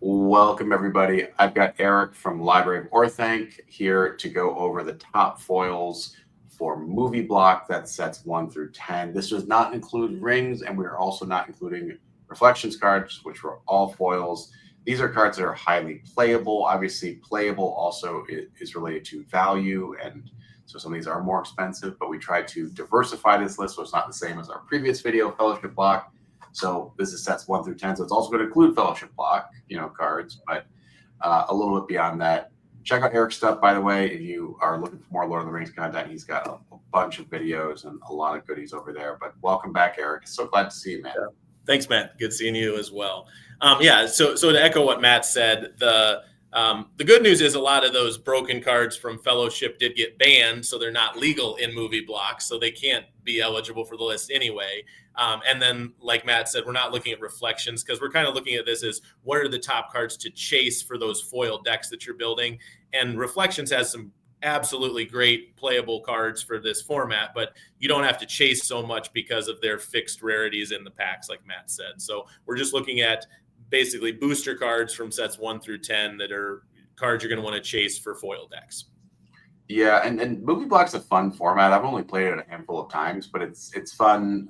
Welcome, everybody. I've got Eric from Library of Orthanc here to go over the top foils for Movie Block that sets 1 through 10. This does not include rings, and we're also not including reflections cards, which were all foils. These are cards that are highly playable. Obviously, playable also is related to value, and so some of these are more expensive, but we tried to diversify this list so it's not the same as our previous video, Fellowship Block. So this is sets 1 through 10. So it's also going to include Fellowship Block, cards, but a little bit beyond that. Check out Eric's stuff, by the way, if you are looking for more Lord of the Rings content. He's got a bunch of videos and a lot of goodies over there. But welcome back, Eric. So glad to see you, man. Yeah. Thanks, Matt. Good seeing you as well. So to echo what Matt said, the good news is a lot of those broken cards from Fellowship did get banned, so they're not legal in Movie Blocks, so they can't be eligible for the list anyway. And then, like Matt said, we're not looking at reflections because we're kind of looking at this as what are the top cards to chase for those foil decks that you're building. And reflections has some absolutely great playable cards for this format, but you don't have to chase so much because of their fixed rarities in the packs, like Matt said. So we're just looking at basically booster cards from sets 1 through 10 that are cards you're going to want to chase for foil decks. Yeah, and Movie Block's a fun format. I've only played it a handful of times, but it's fun.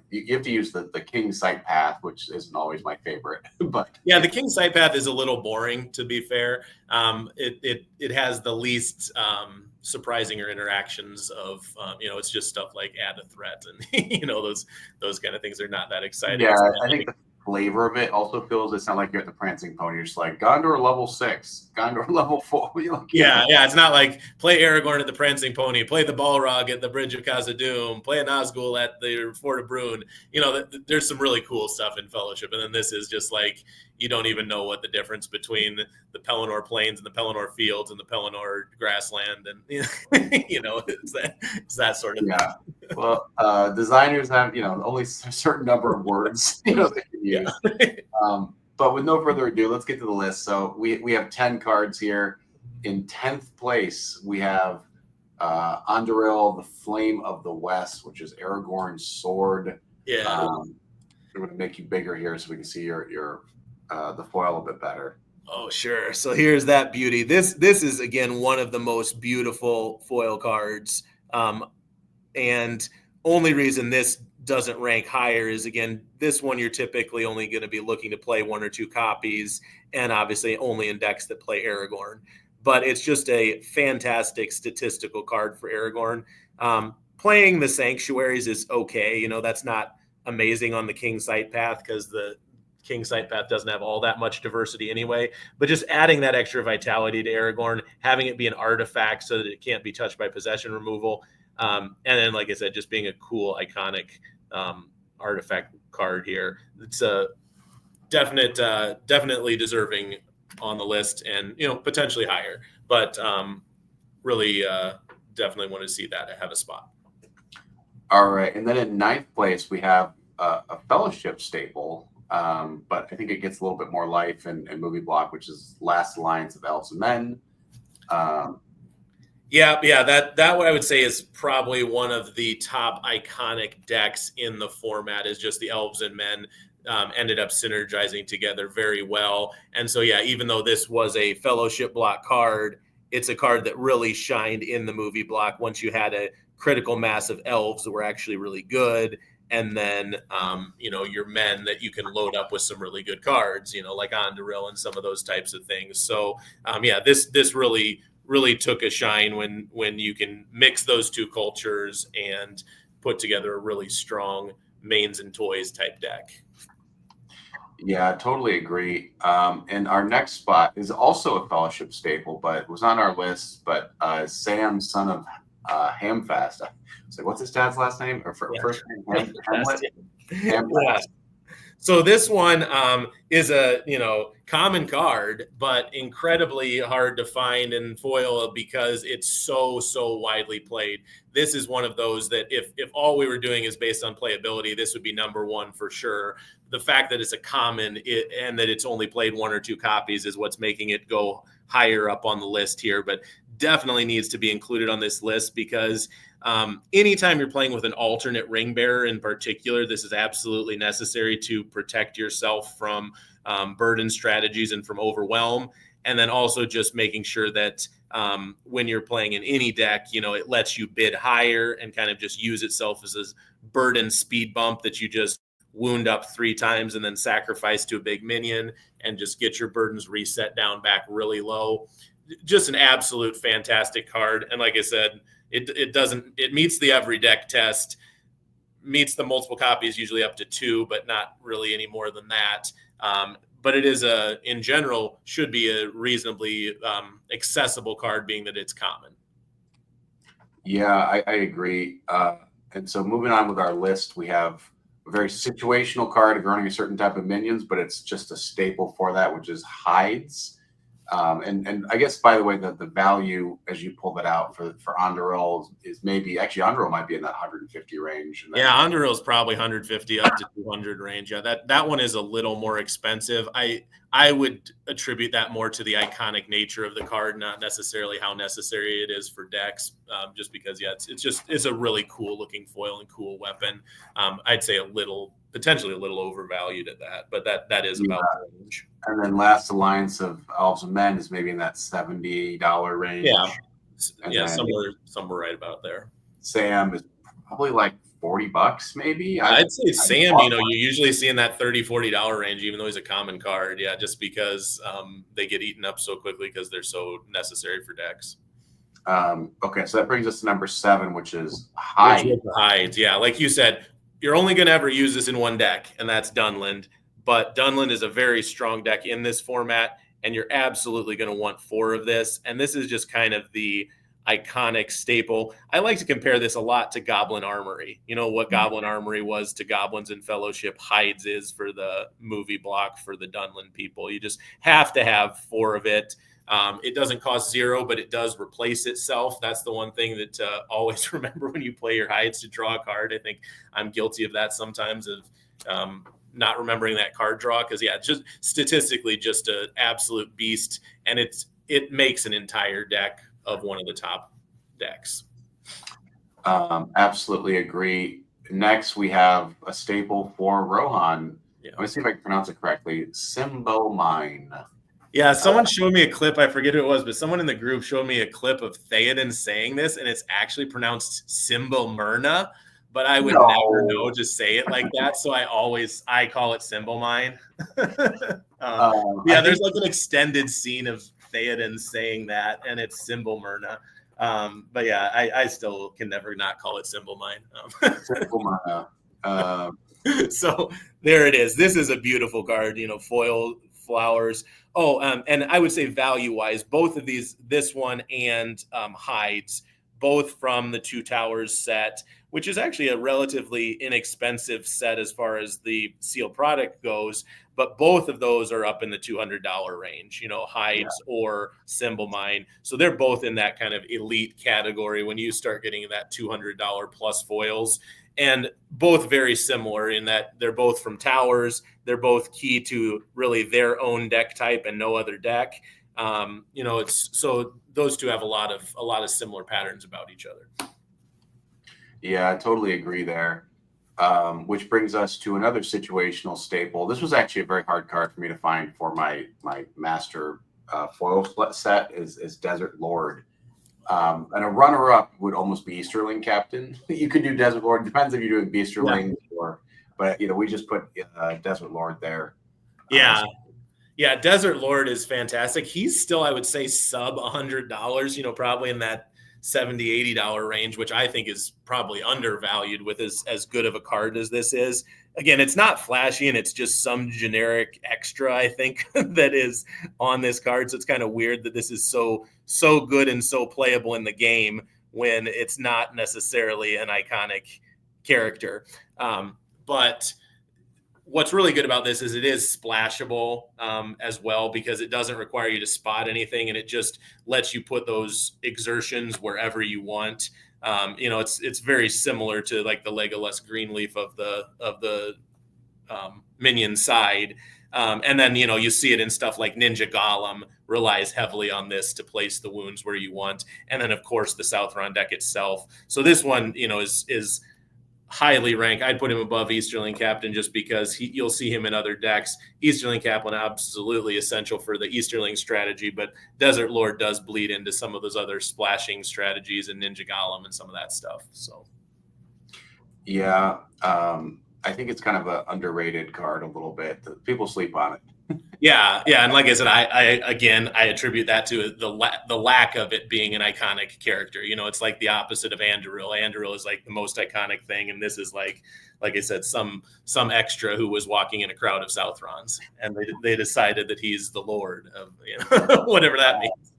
You have to use the King Sight Path, which isn't always my favorite. But yeah, the King Sight Path is a little boring, to be fair. It has the least surprising or interactions of it's just stuff like add a threat and those kind of things are not that exciting. Yeah, I think the flavor of it also feels it's not like you're at the Prancing Pony. You're just like Gondor level 6, Gondor level 4. Yeah, it's not like play Aragorn at the Prancing Pony, play the Balrog at the Bridge of Khazad-dûm, play a Nazgul at the Fort of Brune. There's some really cool stuff in Fellowship, and then this is just like you don't even know what the difference between the Pelennor Plains and the Pelennor Fields and the Pelennor Grassland, and it's that sort of thing. Well, designers have only a certain number of words they can use. But with no further ado, let's get to the list. So we have 10 cards here. In 10th place, we have Anduril, the Flame of the West, which is Aragorn's sword. Yeah. I'm going to make you bigger here so we can see your the foil a bit better. Oh, sure. So here's that beauty. This is, again, one of the most beautiful foil cards. And only reason this doesn't rank higher is, again, this one you're typically only going to be looking to play 1 or 2 copies, and obviously only in decks that play Aragorn. But it's just a fantastic statistical card for Aragorn. Playing the Sanctuaries is okay. That's not amazing on the King Sight Path because the King Sight Path doesn't have all that much diversity anyway. But just adding that extra vitality to Aragorn, having it be an artifact so that it can't be touched by possession removal, and then, like I said, just being a cool, iconic artifact card here. It's a definitely deserving on the list, and potentially higher. But really, definitely want to see that have a spot. All right, and then in 9th place we have a Fellowship staple, but I think it gets a little bit more life in Movie Block, which is Last Alliance of Elves and Men. That what I would say is probably one of the top iconic decks in the format is just the Elves and Men. Ended up synergizing together very well. And so, even though this was a Fellowship Block card, it's a card that really shined in the Movie Block once you had a critical mass of elves that were actually really good. And then, your men that you can load up with some really good cards, like Anduril and some of those types of things. So, this really took a shine when you can mix those two cultures and put together a really strong mains and toys type deck. Yeah, I totally agree. And our next spot is also a Fellowship staple, but it was on our list. But Sam, son of Hamfast. So what's his dad's last name? Or first name? Hamlet? Yeah. So this one is a common card, but incredibly hard to find in foil because it's so widely played. This is one of those that if all we were doing is based on playability, this would be number 1 for sure. The fact that it's a common and that it's only played 1 or 2 copies is what's making it go higher up on the list here, but definitely needs to be included on this list because anytime you're playing with an alternate ring bearer in particular, this is absolutely necessary to protect yourself from burden strategies and from overwhelm. And then also just making sure that when you're playing in any deck, it lets you bid higher and kind of just use itself as a burden speed bump that you just wound up 3 times and then sacrifice to a big minion and just get your burdens reset down back really low. Just an absolute fantastic card. And like I said, it meets the every deck test, meets the multiple copies, usually up to 2, but not really any more than that. But it is in general, should be a reasonably accessible card, being that it's common. Yeah, I agree. And so moving on with our list, we have a very situational card of running a certain type of minions, but it's just a staple for that, which is hides. And I guess, by the way, the value as you pull that out for Andoril is maybe actually Andoril might be in that 150 range. Yeah, Andoril is probably 150 up to 200 range. Yeah, that one is a little more expensive. I would attribute that more to the iconic nature of the card, not necessarily how necessary it is for decks. Just because, yeah, it's a really cool looking foil and cool weapon. I'd say potentially a little overvalued at that, but that is about the range. And then Last Alliance of Elves and Men is maybe in that $70 range. Yeah, somewhere right about there. Sam is probably like $40 maybe. I'd say Sam, you're usually seeing that $30-$40 range, even though he's a common card. Yeah, just because they get eaten up so quickly because they're so necessary for decks. Okay, so that brings us to number 7, which is Hides. Hides, yeah. Like you said, you're only going to ever use this in one deck, and that's Dunland. But Dunland is a very strong deck in this format, and you're absolutely going to want 4 of this. And this is just kind of the iconic staple. I like to compare this a lot to Goblin Armory. You know what Goblin Armory was to Goblins in Fellowship, Hides is for the movie block for the Dunland people. You just have to have 4 of it. It doesn't cost 0, but it does replace itself. That's the one thing that always remember when you play your Hides to draw a card. I think I'm guilty of that sometimes, of not remembering that card draw, because just statistically just an absolute beast, and it makes an entire deck of one of the top decks. Absolutely agree. Next, we have a staple for Rohan. Let me see if I can pronounce it correctly. Symbomine. Yeah, someone showed me a clip. I forget who it was, but someone in the group showed me a clip of Theoden saying this, and it's actually pronounced Symbomyrna. But I would never know to say it like that, so I call it Symbomine. There's like an extended scene of Theoden saying that, and it's Symbomyrna. But yeah, I still can never not call it Symbomine. Symbomyrna. So there it is. This is a beautiful card. Foil flowers. And I would say value-wise, both of these, this one and Hides, both from the Two Towers set, which is actually a relatively inexpensive set as far as the sealed product goes, but both of those are up in the $200 range, Hides or Symbomine. So they're both in that kind of elite category when you start getting that $200 plus foils, and both very similar in that they're both from Towers. They're both key to really their own deck type and no other deck. So those two have a lot of similar patterns about each other. Yeah, I totally agree there. Which brings us to another situational staple. This was actually a very hard card for me to find for my master foil set is Desert Lord. And a runner-up would almost be Easterling Captain. You could do Desert Lord. Depends if you're doing Beasterling but we just put Desert Lord there. Yeah, Desert Lord is fantastic. He's still, I would say, sub $100, probably in that $70, $80 range, which I think is probably undervalued with as good of a card as this is. Again, it's not flashy, and it's just some generic extra, I think, that is on this card. So it's kind of weird that this is so good and so playable in the game when it's not necessarily an iconic character. But what's really good about this is it is splashable as well, because it doesn't require you to spot anything, and it just lets you put those exertions wherever you want. It's very similar to like the Legolas Greenleaf of the minion side. And then, you see it in stuff like Ninja Golem relies heavily on this to place the wounds where you want. And then, of course, the Southron deck itself. So this one, is highly rank. I'd put him above Easterling Captain just because you'll see him in other decks. Easterling Captain absolutely essential for the Easterling strategy, but Desert Lord does bleed into some of those other splashing strategies and Ninja Golem and some of that stuff. So Yeah, I think it's kind of an underrated card a little bit. People sleep on it. yeah, and like I said, I attribute that to the lack of it being an iconic character. You know, it's like the opposite of Anduril. Anduril is like the most iconic thing, and this is like I said, some extra who was walking in a crowd of Southrons, and they decided that he's the Lord of whatever that means.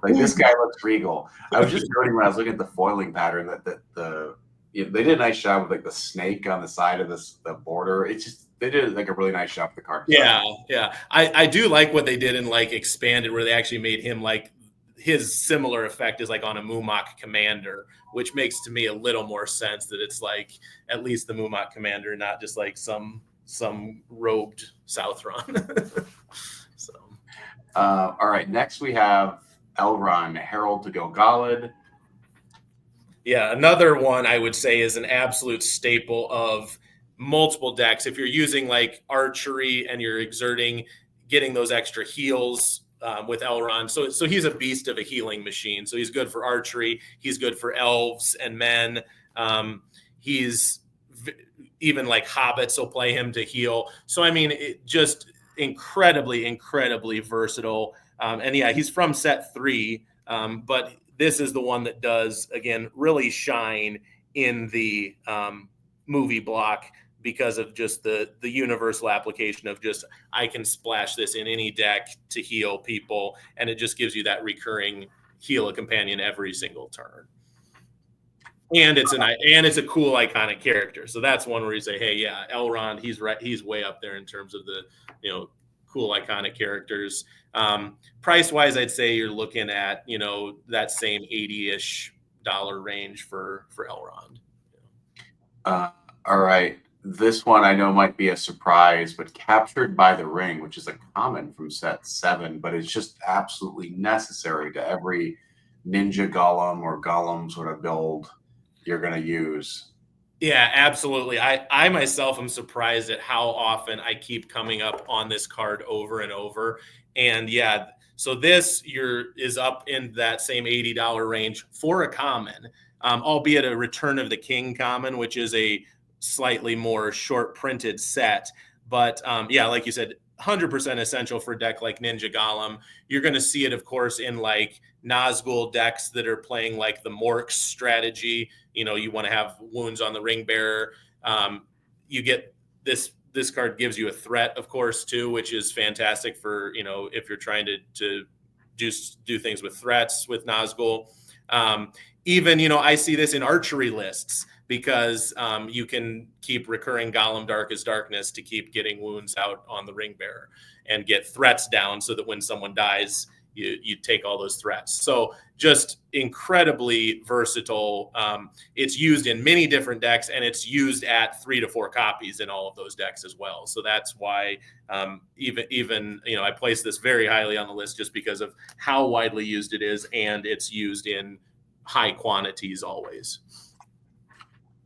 Like, this guy looks regal. I was just noting when I was looking at the foiling pattern that they did a nice job with like the snake on the side of the border. It's just they did like a really nice job with the card. Yeah. I do like what they did and like expanded where they actually made him like his similar effect is like on a Mumok commander, which makes to me a little more sense that it's like at least the Mumok commander, not just like some robed Southron. So, all right. Next we have Elrond, Herald to Gil-galad. Yeah, another one I would say is an absolute staple of multiple decks. If you're using like archery and you're getting those extra heals with Elrond, so he's a beast of a healing machine. So he's good for archery. He's good for elves and men. He's even like hobbits will play him to heal. So I mean, just incredibly versatile. And yeah, he's from set 3, but this is the one that does, again, really shine in the movie block because of just the universal application of just, I can splash this in any deck to heal people, and it just gives you that recurring heal a companion every single turn. And it's a cool iconic character. So that's one where you say, hey, yeah, Elrond, he's way up there in terms of the, cool iconic characters. Price wise, I'd say you're looking at, that same $80-ish range for Elrond. All right. This one I know might be a surprise, but Captured by the Ring, which is a common from set 7, but it's just absolutely necessary to every Ninja Golem or Golem sort of build you're going to use. Yeah, absolutely. I myself am surprised at how often I keep coming up on this card over and over. And yeah, so this is up in that same $80 range for a common, albeit a Return of the King common, which is a slightly more short printed set. But yeah, like you said, 100% essential for a deck like Ninja Golem. You're going to see it, of course, in like Nazgul decks that are playing like the Morks strategy. You want to have wounds on the ring bearer. You get this card gives you a threat, of course, too, which is fantastic for, if you're trying to do things with threats with Nazgul. Even, I see this in archery lists because you can keep recurring Golem Darkest Darkness to keep getting wounds out on the ring bearer and get threats down so that when someone dies, you take all those threats. So just incredibly versatile. It's used in many different decks, and it's used at 3 to 4 copies in all of those decks as well. So that's why even I place this very highly on the list just because of how widely used it is, and it's used in high quantities always.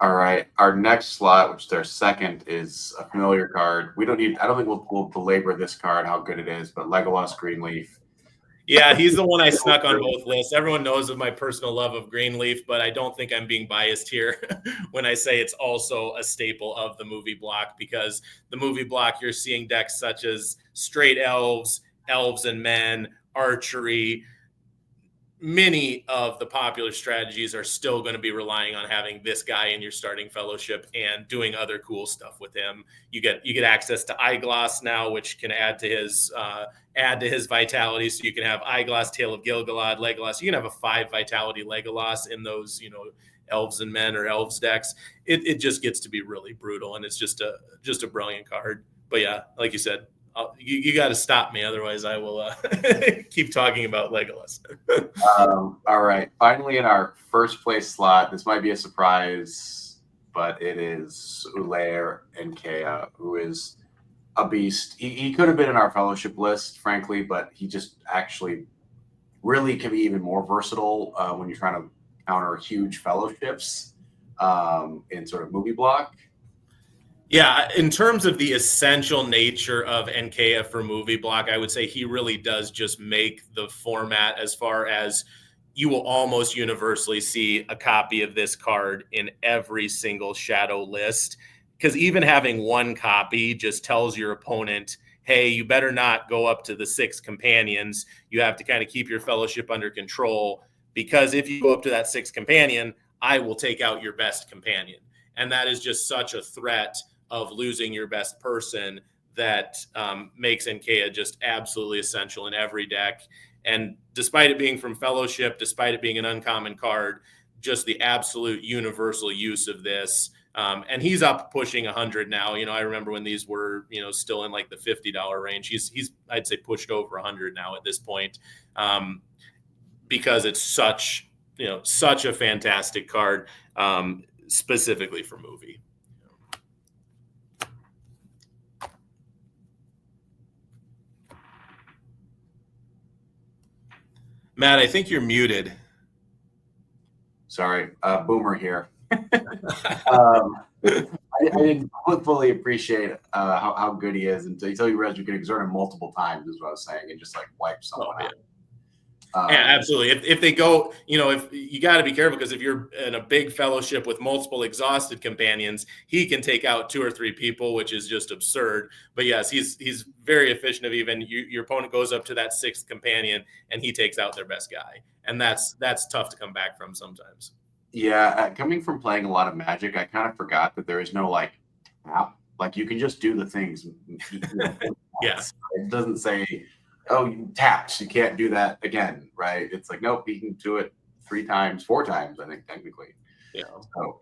All right. Our next slot, which their second, is a familiar card. I don't think we'll belabor this card, how good it is, but Legolas Greenleaf. Yeah, he's the one I snuck on both lists. Everyone knows of my personal love of Greenleaf, but I don't think I'm being biased here when I say it's also a staple of the movie block, because the movie block, you're seeing decks such as straight elves, elves and men, archery. Many of the popular strategies are still going to be relying on having this guy in your starting fellowship and doing other cool stuff with him. You get access to Eyeglass now, which can add to his vitality. So you can have Eyeglass, Tail of Gil-galad, Legolas. You can have a 5 vitality Legolas in those, elves and men or elves decks. It just gets to be really brutal, and it's just a brilliant card. But yeah, like you said, you got to stop me, otherwise I will keep talking about Legolas. All right. Finally, in our first place slot, this might be a surprise, but it is Ulair and Kea, who is a beast. He could have been in our fellowship list, frankly, but he just actually really can be even more versatile when you're trying to counter huge fellowships. in sort of movie block. Yeah, in terms of the essential nature of Nkea for movie block, I would say he really does just make the format, as far as you will almost universally see a copy of this card in every single shadow list. Because even having one copy just tells your opponent, hey, you better not go up to the 6 companions. You have to kind of keep your fellowship under control, because if you go up to that 6 companion, I will take out your best companion. And that is just such a threat of losing your best person that makes Nkea just absolutely essential in every deck. And despite it being from Fellowship, despite it being an uncommon card, just the absolute universal use of this. And he's up pushing 100 now. I remember when these were, still in like the $50 range. He's I'd say pushed over 100 now at this point, because it's such a fantastic card, specifically for movie. Matt, I think you're muted. Sorry, Boomer here. I didn't fully appreciate how good he is until you realize you can exert him multiple times, is what I was saying, and just like wipe someone out. Yeah, absolutely. If they go, if you got to be careful, because if you're in a big fellowship with multiple exhausted companions, he can take out 2 or 3 people, which is just absurd. But yes, he's very efficient. Of even your opponent goes up to that 6th companion and he takes out their best guy, and that's tough to come back from sometimes. Yeah, coming from playing a lot of Magic, I kind of forgot that there is no like tap. Like you can just do the things. Yeah, it doesn't say, "Oh, you tapped. You can't do that again." Right? It's like, nope, you can do it 3 times, 4 times. I think technically. Yeah. So,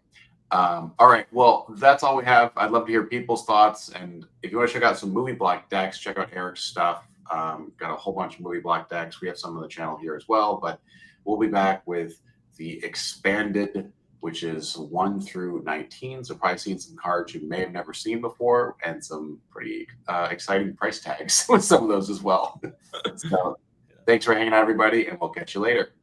all right. Well, that's all we have. I'd love to hear people's thoughts, and if you want to check out some movie block decks, check out Eric's stuff. Got a whole bunch of movie block decks. We have some on the channel here as well, but we'll be back with the expanded, which is 1 through 19. So probably seen some cards you may have never seen before, and some pretty exciting price tags with some of those as well. So thanks for hanging out, everybody, and we'll catch you later.